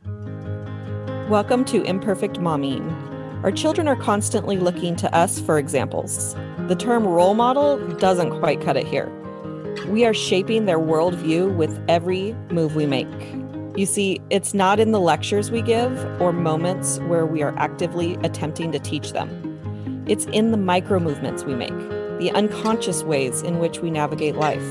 Welcome to Imperfect Momming. Our children are constantly looking to us for examples. The term role model doesn't quite cut it here. We are shaping their worldview with every move we make. You see, it's not in the lectures we give or moments where we are actively attempting to teach them. It's in the micro movements we make, the unconscious ways in which we navigate life.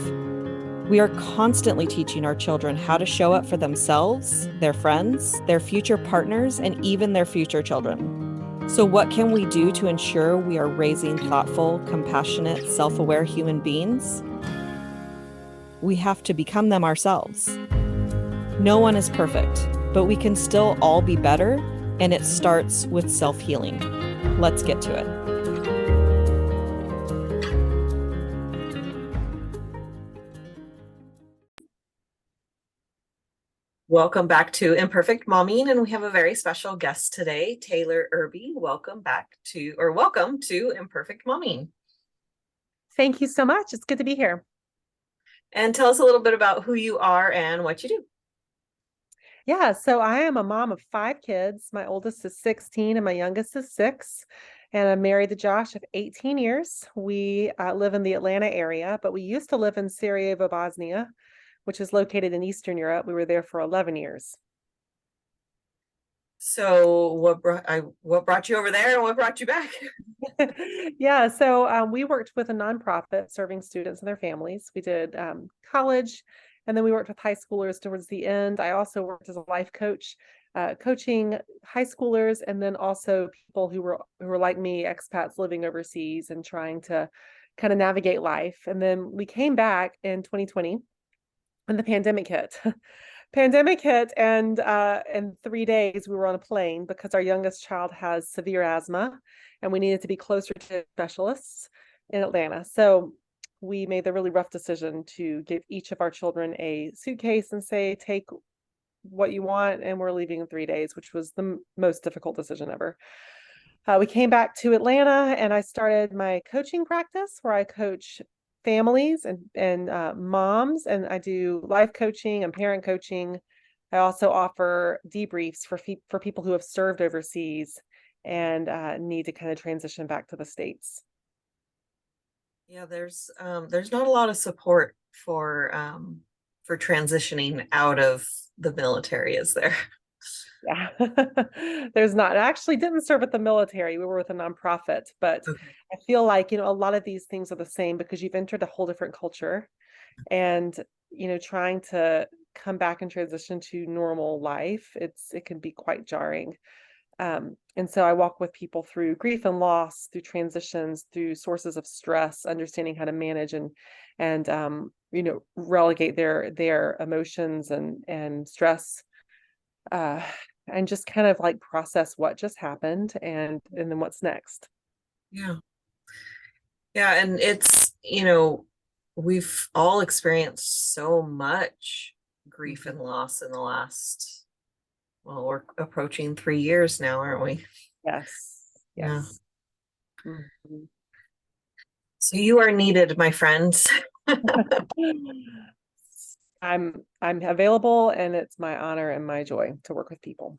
We are constantly teaching our children how to show up for themselves, their friends, their future partners, and even their future children. So, what can we do to ensure we are raising thoughtful, compassionate, self-aware human beings? We have to become them ourselves. No one is perfect, but we can still all be better, and it starts with self-healing. Let's get to it. Welcome back to Imperfect Momming, and we have a very special guest today, Taylor Irby. Welcome to Imperfect Momming. Thank you so much. It's good to be here. And tell us a little bit about who you are and what you do. Yeah, so I am a mom of 5 kids. My oldest is 16 and my youngest is 6. And I'm married to Josh of 18 years. We live in the Atlanta area, but we used to live in Sarajevo, Bosnia, which is located in Eastern Europe. We were there for 11 years. So what brought you over there and what brought you back? Yeah, so we worked with a nonprofit serving students and their families. We did college, and then we worked with high schoolers towards the end. I also worked as a life coach, coaching high schoolers, and then also people who were like me, expats living overseas and trying to kind of navigate life. And then we came back in 2020, and the pandemic hit. Pandemic hit, and in 3 days we were on a plane because our youngest child has severe asthma, and we needed to be closer to specialists in Atlanta. So we made the really rough decision to give each of our children a suitcase and say, take what you want, and we're leaving in 3 days, which was the most difficult decision ever. We came back to Atlanta, and I started my coaching practice where I coach families and moms, and I do life coaching and parent coaching. I also offer debriefs for people who have served overseas and need to kind of transition back to the States. Yeah, there's not a lot of support for transitioning out of the military, is there? Yeah, there's not. I actually didn't serve with the military. We were with a nonprofit, but Okay. I feel like, a lot of these things are the same because you've entered a whole different culture, and, trying to come back and transition to normal life, it can be quite jarring. And so I walk with people through grief and loss, through transitions, through sources of stress, understanding how to manage and relegate their emotions and stress, uh, and just kind of like process what just happened and then what's next. Yeah. Yeah, and it's, we've all experienced so much grief and loss in the last, well, we're approaching 3 years now, aren't we? Yes. Yeah. Yes. Mhm. So you are needed, my friends. I'm available, and it's my honor and my joy to work with people.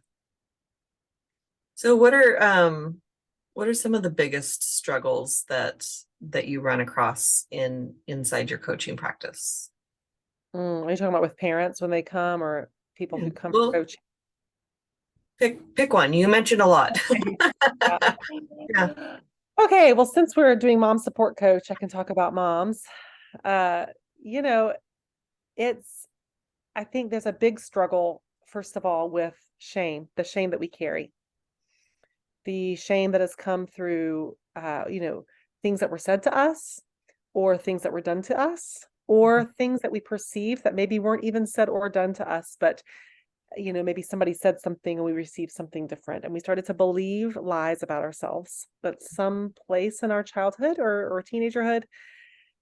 So what are some of the biggest struggles that you run across inside your coaching practice? Are you talking about with parents when they come, or people Yeah. who come for Well, coaching? pick one. You mentioned a lot. Yeah. Yeah. Okay, well, since we're doing mom support coach, I can talk about moms. Uh, you know, it's I think there's a big struggle, first of all, with shame, the shame that we carry, the shame that has come through, things that were said to us, or things that were done to us, or things that we perceive that maybe weren't even said or done to us, but maybe somebody said something and we received something different, and we started to believe lies about ourselves that some place in our childhood or teenagerhood,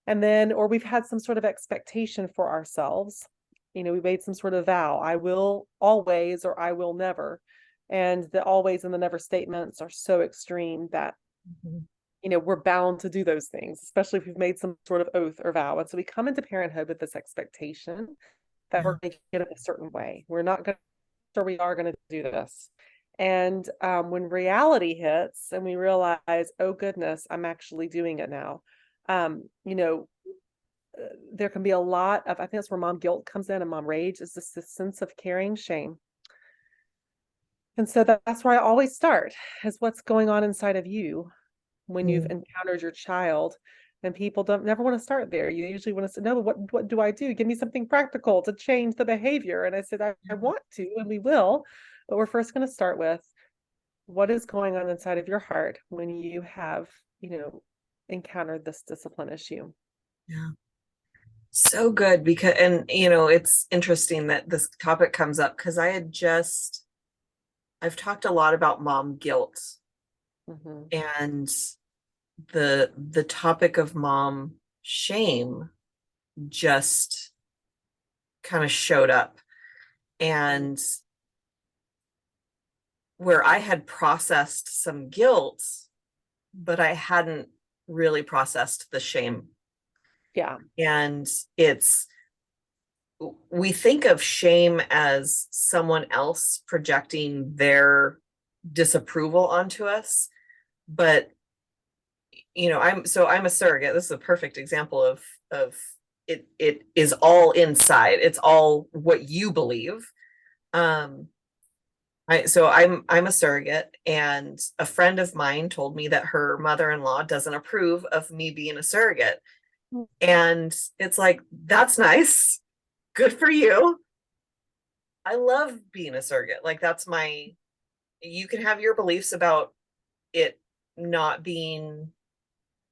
and then, or we've had some sort of expectation for ourselves. We made some sort of vow, I will always, or I will never. And the always and the never statements are so extreme that, Mhm. we're bound to do those things, especially if we've made some sort of oath or vow. And so we come into parenthood with this expectation that Yeah. we're going to get it a certain way. We're not going or we are going to do this. And when reality hits and we realize, oh goodness, I'm actually doing it now. You know, there can be a lot of, I think that's where mom guilt comes in and mom rage, is this sense of carrying shame. And so that's where I always start, is what's going on inside of you when you've encountered your child. And people don't never want to start there. You usually want to say, no, but what do I do? Give me something practical to change the behavior. And I said, I want to, and we will, but we're first going to start with what is going on inside of your heart when you have, encountered this discipline issue. Yeah. So good, because, and it's interesting that this topic comes up because I've talked a lot about mom guilt, and the topic of mom shame just kind of showed up, and where I had processed some guilt, but I hadn't really processed the shame. Yeah. And we think of shame as someone else projecting their disapproval onto us, but I'm a surrogate. This is a perfect example of it is all inside. It's all what you believe. I'm a surrogate, and a friend of mine told me that her mother-in-law doesn't approve of me being a surrogate. And it's like, that's nice. Good for you. I love being a surrogate. Like, you can have your beliefs about it not being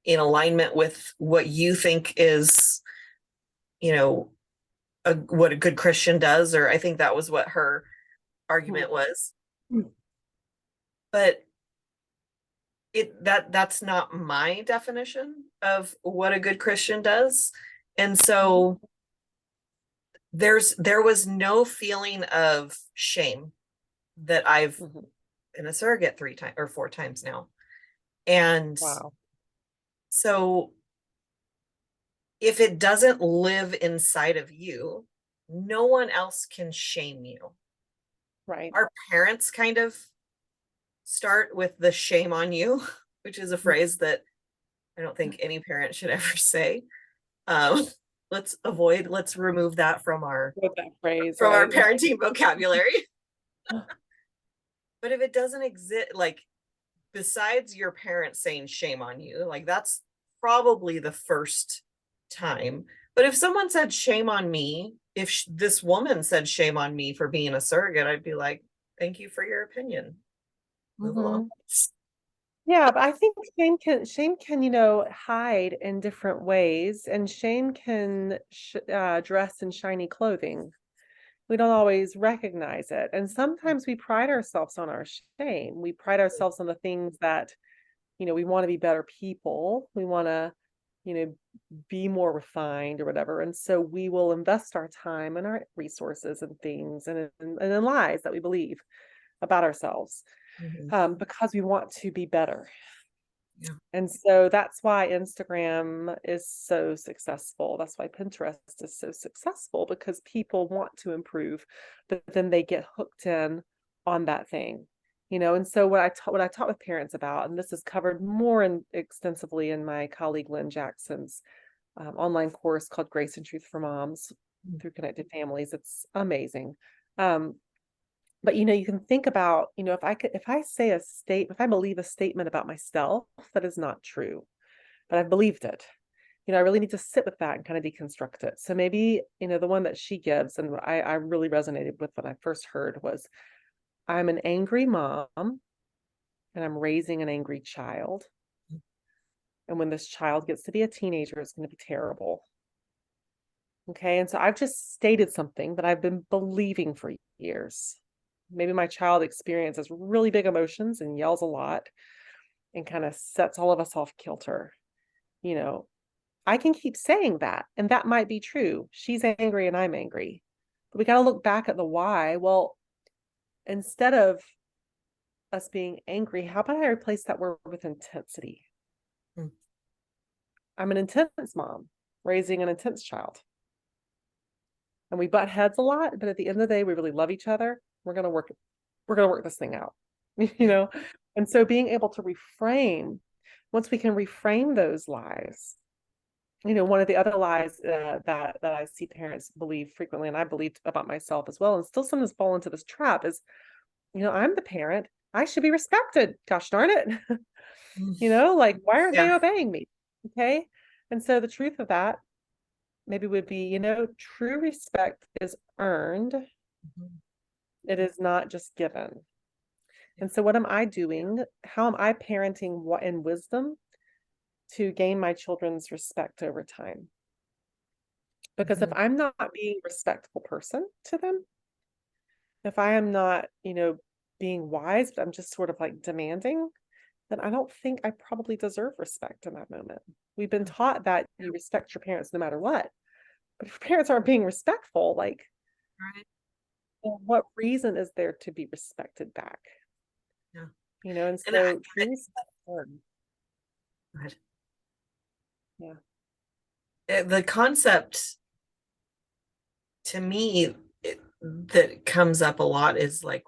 in alignment with what you think is, what a good Christian does, or I think that was what her argument was. But that's not my definition of what a good Christian does. And so there was no feeling of shame that I've been a surrogate 3 times or 4 times now. And wow. So if it doesn't live inside of you, no one else can shame you. Right. Our parents kind of start with the shame on you, which is a phrase that I don't think any parent should ever say. Let's remove that from our phrase, our parenting vocabulary. But if it doesn't exist, like, besides your parents saying shame on you, like, that's probably the first time. But if someone said shame on me, if this woman said shame on me for being a surrogate, I'd be like, thank you for your opinion. Move along. Yeah, but I think shame can, hide in different ways, and shame can dress in shiny clothing. We don't always recognize it. And sometimes we pride ourselves on our shame. We pride ourselves on the things that, we want to be better people. We want to, be more refined or whatever. And so we will invest our time and our resources and things and in lies that we believe about ourselves. Because we want to be better. Yeah. And so that's why Instagram is so successful. That's why Pinterest is so successful, because people want to improve, but then they get hooked in on that thing, And so what I taught with parents about, and this is covered more extensively in my colleague Lynn Jackson's online course called Grace and Truth for Moms through Connected Families. It's amazing. But you can think about, if I believe a statement about myself that is not true, but I've believed it, I really need to sit with that and kind of deconstruct it. So maybe, the one that she gives, and I really resonated with when I first heard, was, I'm an angry mom and I'm raising an angry child. And when this child gets to be a teenager, it's going to be terrible. Okay. And so I've just stated something that I've been believing for years. Maybe my child experiences really big emotions and yells a lot and kind of sets all of us off kilter. I can keep saying that, and that might be true. She's angry and I'm angry. But we got to look back at the why. Well, instead of us being angry, how about I replace that word with intensity? I'm an intense mom raising an intense child. And we butt heads a lot, but at the end of the day, we really love each other. We're going to work this thing out, you know? And so being able to reframe, once we can reframe those lies, you know, one of the other lies that I see parents believe frequently, and I believed about myself as well, and still sometimes fall into this trap is, you know, I'm the parent, I should be respected. Gosh darn it. You know, like, why aren't they Yeah. obeying me? Okay. And so the truth of that maybe would be, you know, true respect is earned. Mhm. It is not just given. And so what am I doing? How am I parenting what in wisdom to gain my children's respect over time? Because if Mhm. I'm not being a respectful person to them, if I am not, you know, being wise, but I'm just sort of like demanding, then I don't think I probably deserve respect in that moment. We've been taught that you respect your parents no matter what. But if your parents aren't being respectful, like, Right. well, what reason is there to be respected back? Yeah. You know, and And I, so true respect is earned. God. Yeah. The concept to me that comes up a lot is like,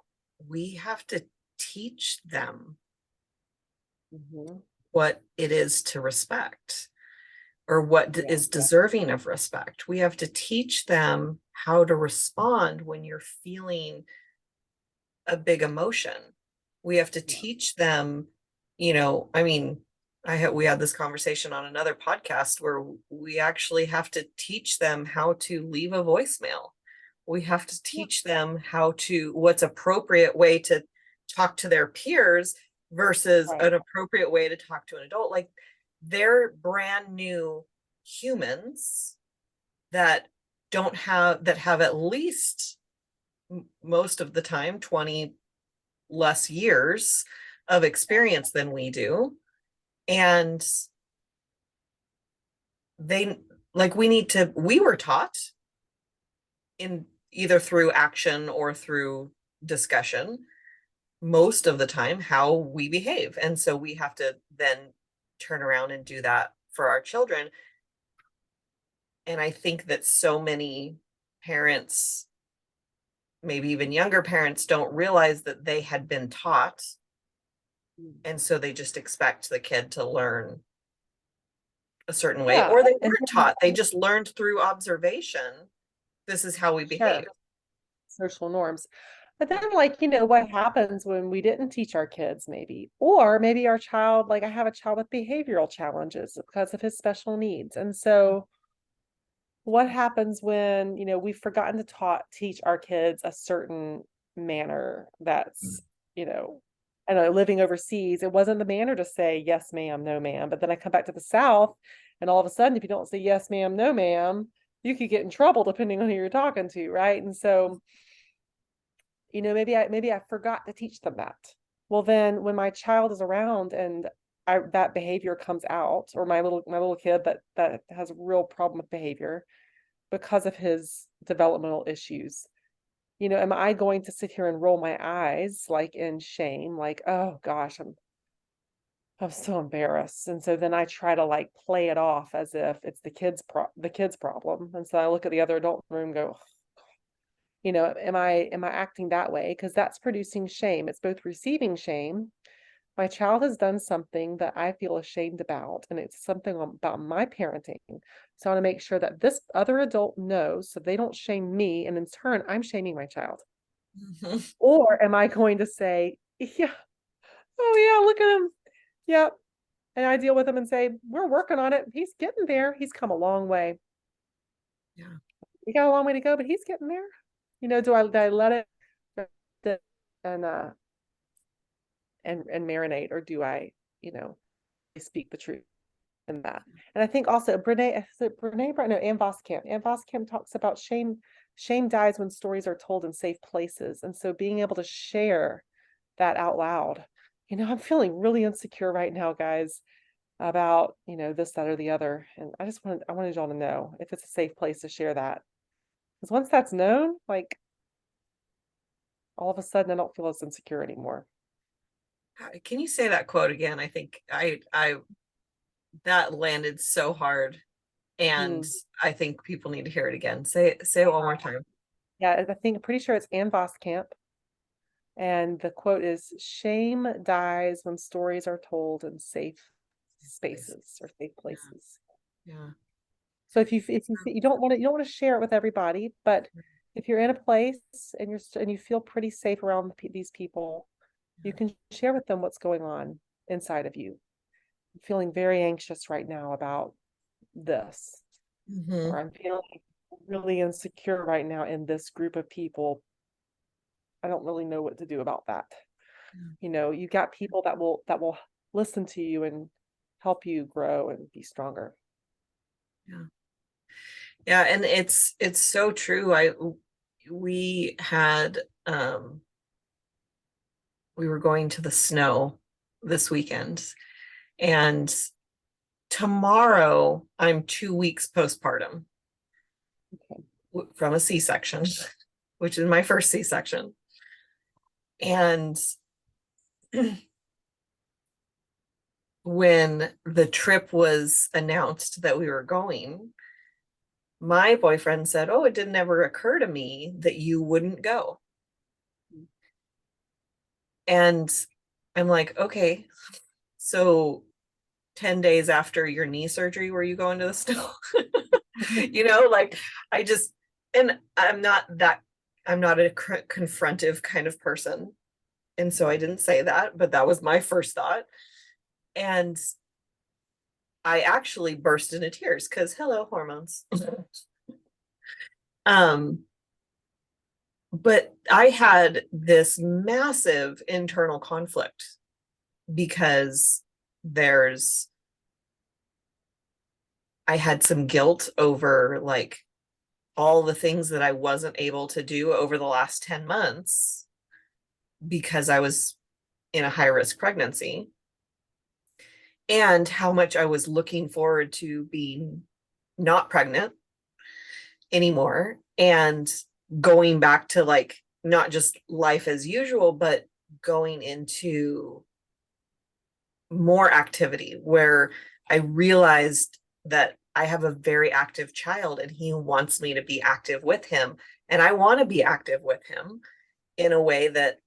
we have to teach them Mhm. what it is to respect, or what Yeah. is deserving of respect. We have to teach them how to respond when you're feeling a big emotion. We have to Yeah. teach them, you know, I mean, we had this conversation on another podcast where we actually have to teach them how to leave a voicemail. We have to Yeah. teach them what's appropriate way to talk to their peers versus Right. an appropriate way to talk to an adult. Like, they're brand new humans that have at least most of the time 20 less years of experience than we do. And they, like, we were taught in either through action or through discussion most of the time how we behave. And so we have to then turn around and do that for our children. And I think that so many parents, maybe even younger parents, don't realize that they had been taught. And so they just expect the kid to learn a certain way, Yeah. or they And weren't taught. They just learned through observation. This is how we sure, behave. social norms. But then, like, you know, what happens when we didn't teach our kids, maybe, or maybe our child, like, I have a child with behavioral challenges because of his special needs. And so, what happens when, you know, we've forgotten to teach our kids a certain manner that's, you know, I know living overseas, it wasn't the manner to say yes, ma'am, no, ma'am. But then I come back to the South, and all of a sudden, if you don't say yes, ma'am, no, ma'am, you could get in trouble depending on who you're talking to, right? And so, you know, maybe I forgot to teach them that. Well, then when my child is around and that behavior comes out, or my little kid that has a real problem with behavior because of his developmental issues, you know, am I going to sit here and roll my eyes like in shame, like, oh gosh, I'm so embarrassed. And so then I try to like play it off as if it's the kid's problem. And so I look at the other adult in the room and go, you know, am I acting that way? Because that's producing shame. It's both receiving shame. My child has done something that I feel ashamed about, and it's something about my parenting. So I want to make sure that this other adult knows so they don't shame me, and in turn, I'm shaming my child. Mhm. Or am I going to say, yeah, oh yeah, look at him. Yep. And I deal with him and say, we're working on it. He's getting there. He's come a long way. Yeah. He got a long way to go, but he's getting there. You know, do I let it and and marinate, or do I, you know, speak the truth in that? And I think also Brene Brown, no, Ann Voskamp. Ann Voskamp talks about shame dies when stories are told in safe places. And so being able to share that out loud. You know, I'm feeling really insecure right now, guys, about, you know, this, that, or the other. And I wanted y'all to know if it's a safe place to share that. Because once that's known, like, all of a sudden I don't feel as insecure anymore. Can you say that quote again? I think I that landed so hard, and Hmm. I think people need to hear it again. Say it one more time. Yeah, I think pretty sure it's Ann Voskamp. And the quote is, "Shame dies when stories are told in safe spaces or safe places." Yeah. So if you don't want to share it with everybody, but if you're in a place and you feel pretty safe around these people, you can share with them what's going on inside of you. I'm feeling very anxious right now about this, Mm-hmm. or I'm feeling really insecure right now in this group of people. I don't really know what to do about that. You know, you got people that will listen to you and help you grow and be stronger. Yeah. Yeah, and it's so true. We had we were going to the snow this weekend, and tomorrow I'm 2 weeks postpartum from a C-section, which is my first C-section. And when the trip was announced that we were going, my boyfriend said, "Oh, it didn't ever occur to me that you wouldn't go." And I'm like, okay, so 10 days after your knee surgery, were you going to the snow? Like I just, and I'm not a confrontive kind of person. And so I didn't say that, but that was my first thought. And I actually burst into tears because hello, hormones. um, but I had this massive internal conflict because there's I had some guilt over like all the things that I wasn't able to do over the last 10 months because I was in a high risk pregnancy, and how much I was looking forward to being not pregnant anymore and going back to like not just life as usual, but going into more activity where I realized that I have a very active child and he wants me to be active with him. And I want to be active with him in a way that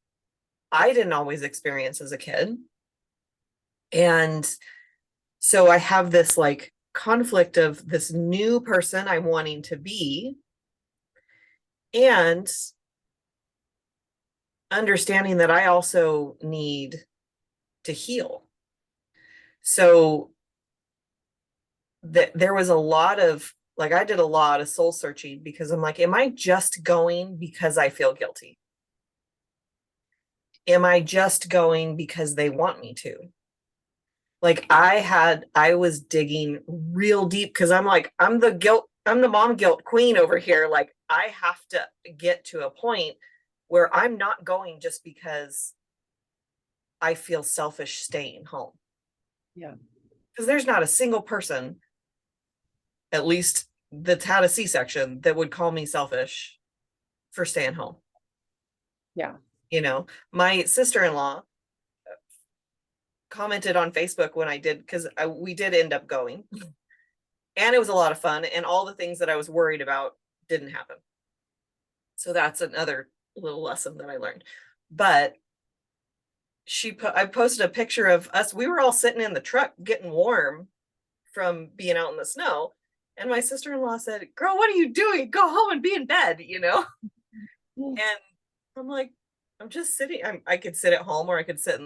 I didn't always experience as a kid. And so I have this like conflict of this new person I'm wanting to be and understanding that I also need to heal. So there was a lot of like, I did a lot of soul searching because I'm like, am I just going because I feel guilty? Am I just going because they want me to? Like I was digging real deep because I'm like, I'm the mom guilt queen over here. Like I have to get to a point where I'm not going just because I feel selfish staying home. Yeah. Because there's not a single person, at least that's had a C-section, that would call me selfish for staying home. Yeah. My sister-in-law commented on Facebook when I did, because we did end up going, and it was a lot of fun, and all the things that I was worried about didn't happen. So that's another little lesson that I learned. But I posted a picture of us. We were all sitting in the truck getting warm from being out in the snow. And my sister-in-law said, "Girl, what are you doing? Go home and be in bed," And I'm like, I'm just sitting. I could sit at home, or I could sit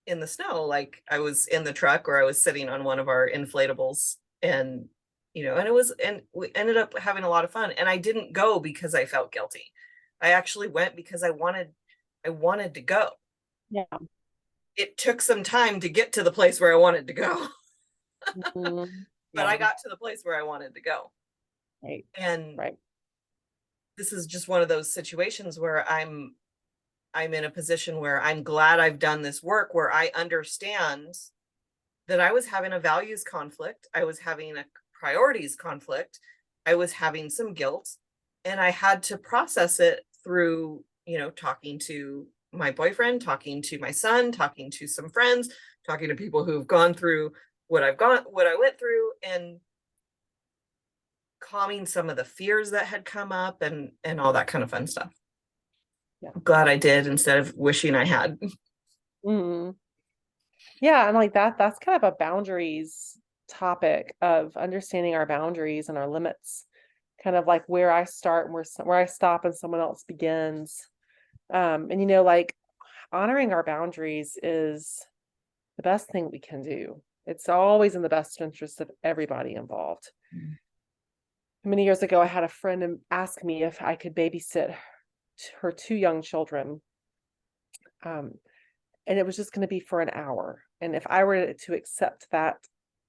in the snow. Like I was in the truck, or I was sitting on one of our inflatables, and and we ended up having a lot of fun. And I didn't go because I felt guilty. I actually went because I wanted to go. Yeah. It took some time to get to the place where I wanted to go. Mm-hmm. But I got to the place where I wanted to go. Right. And right. This is just one of those situations where I'm in a position where I'm glad I've done this work, where I understand that I was having a values conflict, I was having a priorities conflict, I was having some guilt, and I had to process it through, talking to my boyfriend, talking to my son, talking to some friends, talking to people who've gone through what I went through, and calming some of the fears that had come up, and all that kind of fun stuff. glad I did instead of wishing I had. Mm. Yeah, and like that's kind of a boundaries topic of understanding our boundaries and our limits, kind of like where I start and where I stop and someone else begins. And like honoring our boundaries is the best thing we can do. It's always in the best interest of everybody involved. Many years ago, I had a friend ask me if I could babysit her two young children. And it was just going to be for an hour. And if I were to accept that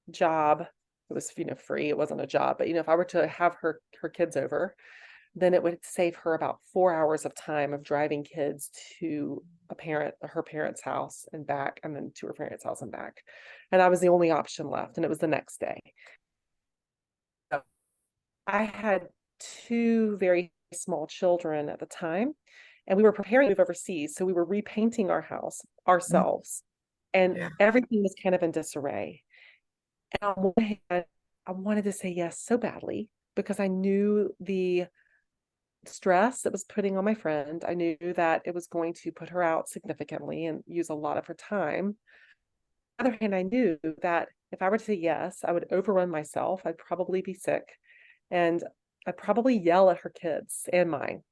job, it was, free. It wasn't a job, but if I were to have her kids over, then it would save her about 4 hours of time of driving kids to her parents' house and back, and then to her parents' house and back. And I was the only option left, and it was the next day. I had two very small children at the time, and we were preparing to move overseas. So we were repainting our house ourselves, and everything was kind of in disarray. And on one hand, I wanted to say yes so badly because I knew the stress it was putting on my friend. I knew that it was going to put her out significantly and use a lot of her time. On the other hand, I knew that if I were to say yes, I would overrun myself. I'd probably be sick, and I'd probably yell at her kids and mine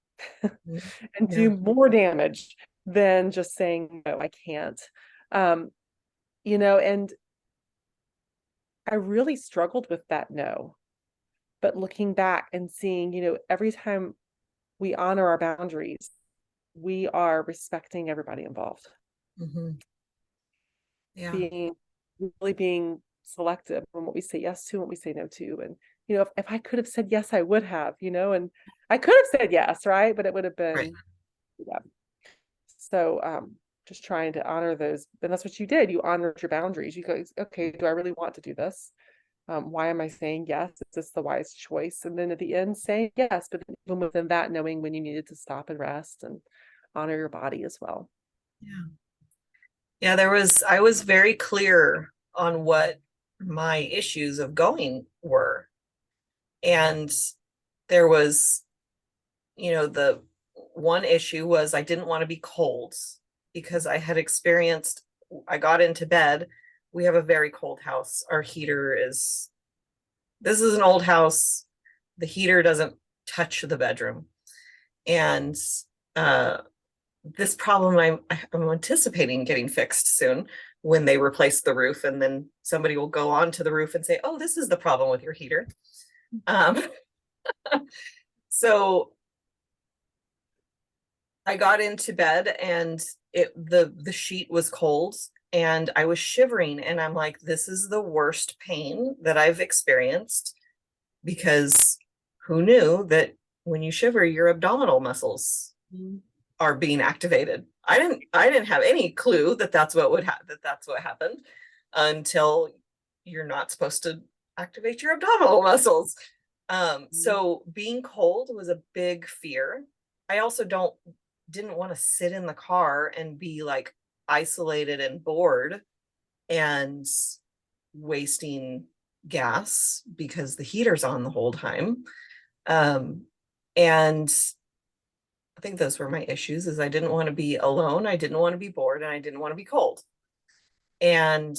and do more damage than just saying, no, I can't. And I really struggled with that no. But looking back and seeing, every time we honor our boundaries, we are respecting everybody involved. Being selective on what we say yes to and what we say no to. And, if I could have said yes, I would have, and I could have said yes, right? But it would have been, So just trying to honor those. And that's what you did. You honored your boundaries. You go, okay, do I really want to do this? Why am I saying yes? Is this the wise choice? And then at the end, saying yes, but even within that, knowing when you needed to stop and rest and honor your body as well. Yeah, I was very clear on what my issues of going were. And there was, the one issue was I didn't want to be cold because I got into bed. We have a very cold house. Our heater this is an old house. The heater doesn't touch the bedroom. And this problem I'm anticipating getting fixed soon when they replace the roof, and then somebody will go onto the roof and say, oh, this is the problem with your heater. So I got into bed and the sheet was cold and I was shivering, and I'm like, this is the worst pain that I've experienced, because who knew that when you shiver, your abdominal muscles are being activated. I didn't have any clue that that's what happened until you're not supposed to activate your abdominal muscles. So being cold was a big fear. I also didn't want to sit in the car and be like isolated and bored and wasting gas because the heater's on the whole time. And I think those were my issues, is I didn't want to be alone. I didn't want to be bored, and I didn't want to be cold. And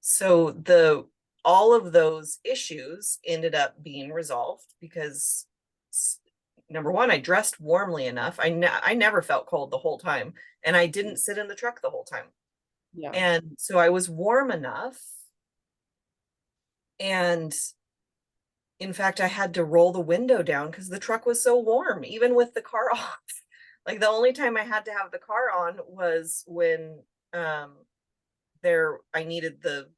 so all of those issues ended up being resolved because, number one, I dressed warmly enough. I never felt cold the whole time, and I didn't sit in the truck the whole time. And so I was warm enough. And in fact, I had to roll the window down because the truck was so warm, even with the car off. Like the only time I had to have the car on was when I needed the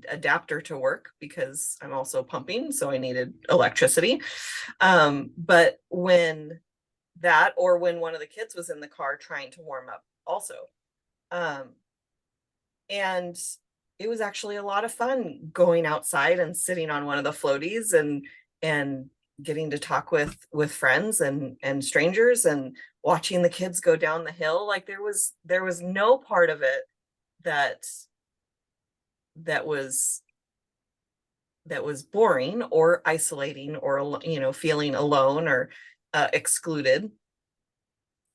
adapter to work because I'm also pumping, so I needed electricity. But when one of the kids was in the car trying to warm up also. And it was actually a lot of fun going outside and sitting on one of the floaties and getting to talk with friends and strangers and watching the kids go down the hill. Like there was no part of it that was that was boring or isolating or, you know, feeling alone or excluded.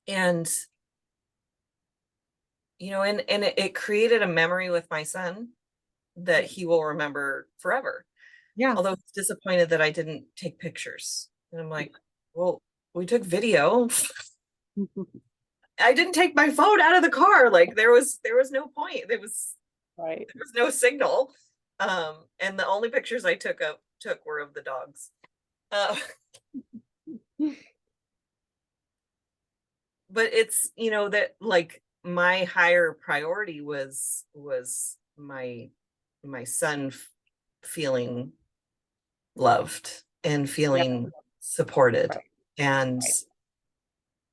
And, you know, and it created a memory with my son that he will remember forever. Yeah. Although he's disappointed that I didn't take pictures. And I'm like, well, we took video. I didn't take my phone out of the car. Like there was no point. Right. There was no signal. And the only pictures I took were of the dogs. But it's, you know, that like my higher priority was my son feeling loved and Yeah. feeling supported. Right. And Right.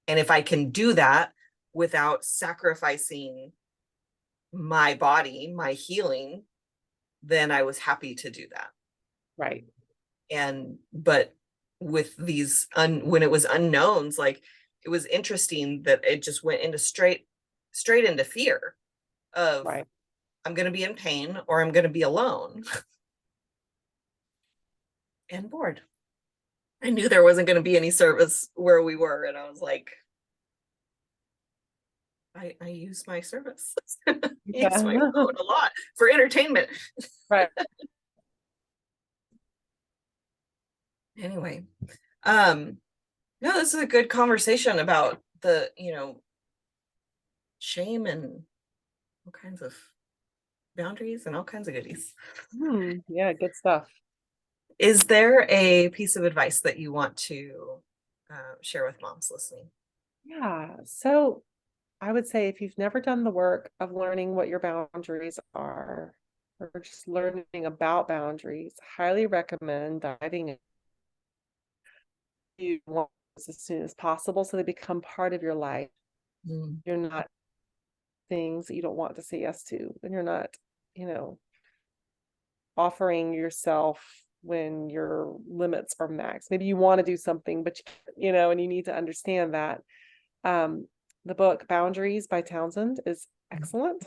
and if I can do that without sacrificing my body, my healing, then I was happy to do that. Right. And but with these when it was unknowns, like it was interesting that it just went into straight into fear of Right. I'm going to be in pain or I'm going to be alone and bored. I knew there wasn't going to be any service where we were, and I was like, I use my service. Yeah. Use my phone a lot for entertainment. Right. Anyway, no, this is a good conversation about the, you know, shame and all kinds of boundaries and all kinds of goodies. Yeah, good stuff. Is there a piece of advice that you want to share with moms listening? Yeah. So I would say if you've never done the work of learning what your boundaries are, or just learning about boundaries, highly recommend diving in you want as soon as possible so they become part of your life. Mm. You're not things that you don't want to say yes to, and you're not, you know, offering yourself when your limits are max. Maybe you want to do something, but you know, and you need to understand that. The book Boundaries by Townsend is excellent.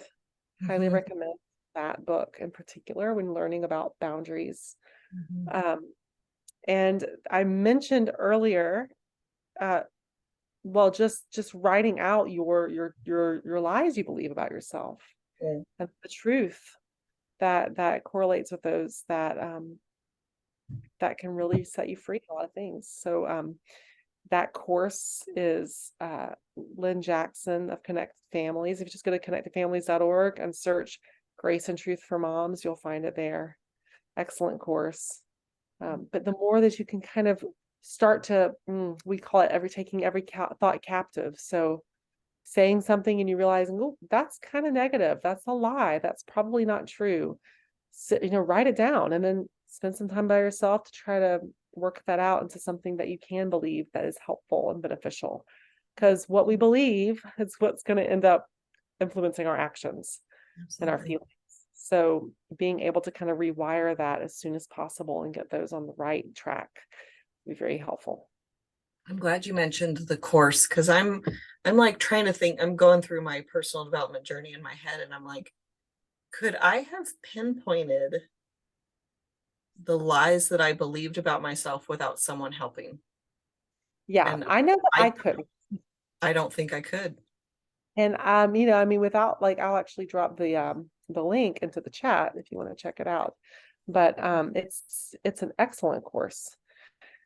Highly Mhm. recommend that book in particular when learning about boundaries. Mhm. And I mentioned earlier, well, just writing out your lies you believe about yourself Yeah. and the truth that correlates with those that can really set you free a lot of things. So that course is Lynn Jackson of Connected Families. If you just go to connectedfamilies.org and search Grace and Truth for Moms, you'll find it there. Excellent course. But the more that you can kind of start to, we call it taking every thought captive. So saying something and you realizing, oh, that's kind of negative. That's a lie. That's probably not true. So, you know, write it down and then spend some time by yourself to try to work that out into something that you can believe that is helpful and beneficial. Because what we believe is what's going to end up influencing our actions and our Absolutely. feelings. So being able to kind of rewire that as soon as possible and get those on the right track would be very helpful. I'm glad you mentioned the course because I'm like trying to think, I'm going through my personal development journey in my head and I'm like, could I have pinpointed the lies that I believed about myself without someone helping? Yeah, And I know that I I could. I don't think I could. And you know, I mean, without like, I'll actually drop the link into the chat if you want to check it out. But it's an excellent course.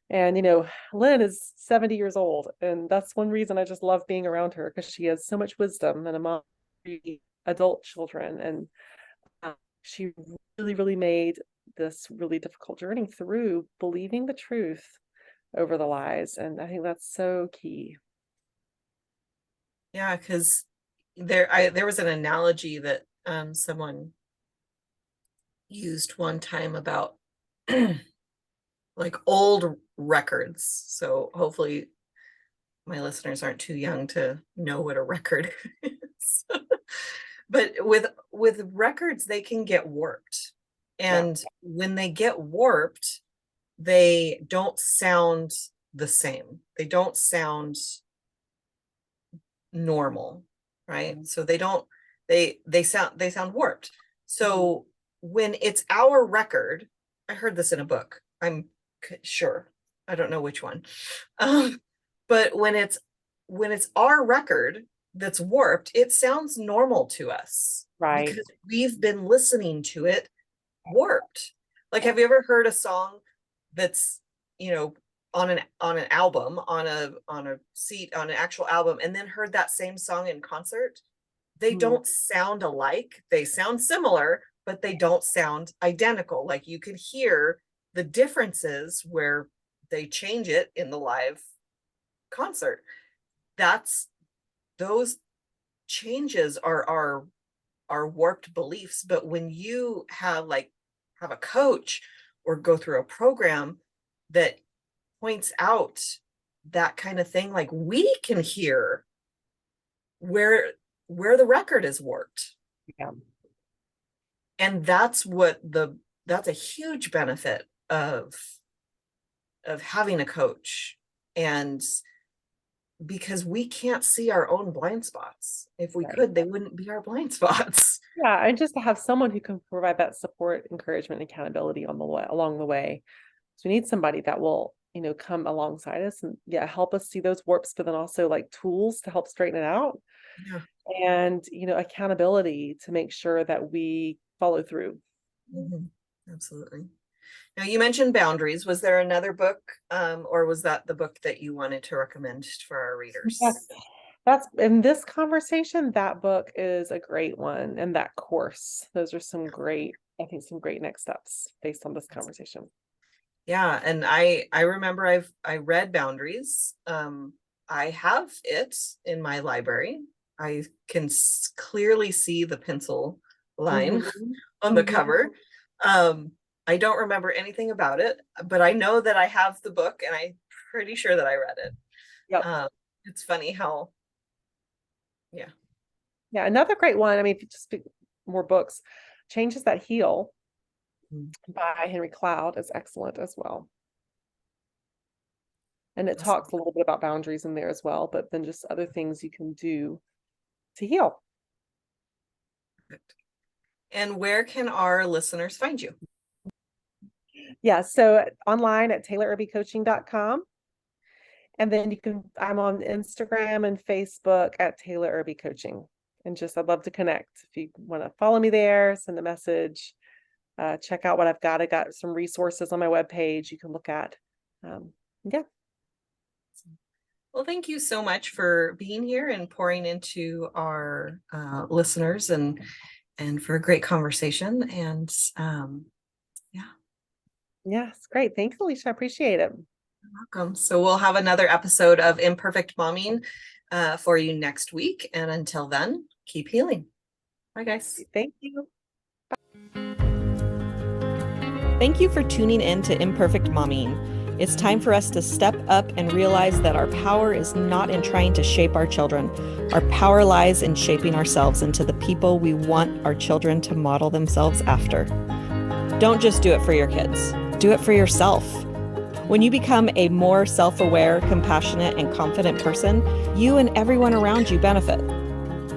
And you know, Lynn is 70 years old, and that's one reason I just love being around her because she has so much wisdom and among adult children, and she really made this really difficult journey through believing the truth over the lies, and I think that's so key. Yeah, because there was an analogy that someone used one time about like old records. So hopefully my listeners aren't too young to know what a record is. But with records, they can get warped. Yeah. And when they get warped, they don't sound the same. They don't sound normal, right? So they don't they sound warped. So when it's our record, I heard this in a book. I'm sure. I don't know which one. But when it's our record that's warped, it sounds normal to us. Right. Because we've been listening to it warped. Like, have you ever heard a song that's, on an album, on a seat, on an actual album, and then heard that same song in concert? They don't sound alike. They sound similar, but they don't sound identical. Like, you could hear the differences where they change it in the live concert. Those changes are warped beliefs. But when you have a coach or go through a program that points out that kind of thing, like, we can hear where the record is warped. Yeah. And that's a huge benefit of having a coach. And because we can't see our own blind spots. If we could, they wouldn't be our blind spots. Yeah, and just to have someone who can provide that support, encouragement, and accountability along the way. So we need somebody that will, come alongside us and help us see those warps, but then also like tools to help straighten it out. Yeah. And, accountability to make sure that we follow through. Mm-hmm. Absolutely. Now, you mentioned boundaries. Was there another book, or was that the book that you wanted to recommend for our readers? That's in this conversation, that book is a great one. And that course, those are some great next steps based on this conversation. Yeah. And I remember I read Boundaries. I have it in my library. I can clearly see the pencil line on the cover. I don't remember anything about it, but I know that I have the book, and I'm pretty sure that I read it. Yep. It's funny how, Yeah, another great one. I mean, if you just speak more books, Changes That Heal by Henry Cloud is excellent as well. And it talks a little bit about boundaries in there as well, but then just other things you can do to heal. Perfect. And where can our listeners find you? Yeah, so online at taylorirbycoaching.com. And then I'm on Instagram and Facebook at Taylor Irby Coaching. And I'd love to connect. If you want to follow me there, send a message, check out what I've got. I got some resources on my webpage you can look at. Well, thank you so much for being here and pouring into our listeners and for a great conversation. And Yes, great. Thanks, Alysia. I appreciate it. You're welcome. So we'll have another episode of Imperfect Momming for you next week. And until then, keep healing. Bye, guys. Thank you. Thank you for tuning in to Imperfect Momming. It's time for us to step up and realize that our power is not in trying to shape our children. Our power lies in shaping ourselves into the people we want our children to model themselves after. Don't just do it for your kids. Do it for yourself. When you become a more self-aware, compassionate, and confident person, you and everyone around you benefit.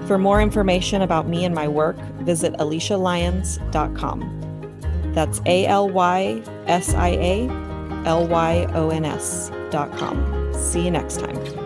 For more information about me and my work, visit AlysiaLyons.com. That's ALYSIALYONS.com. See you next time.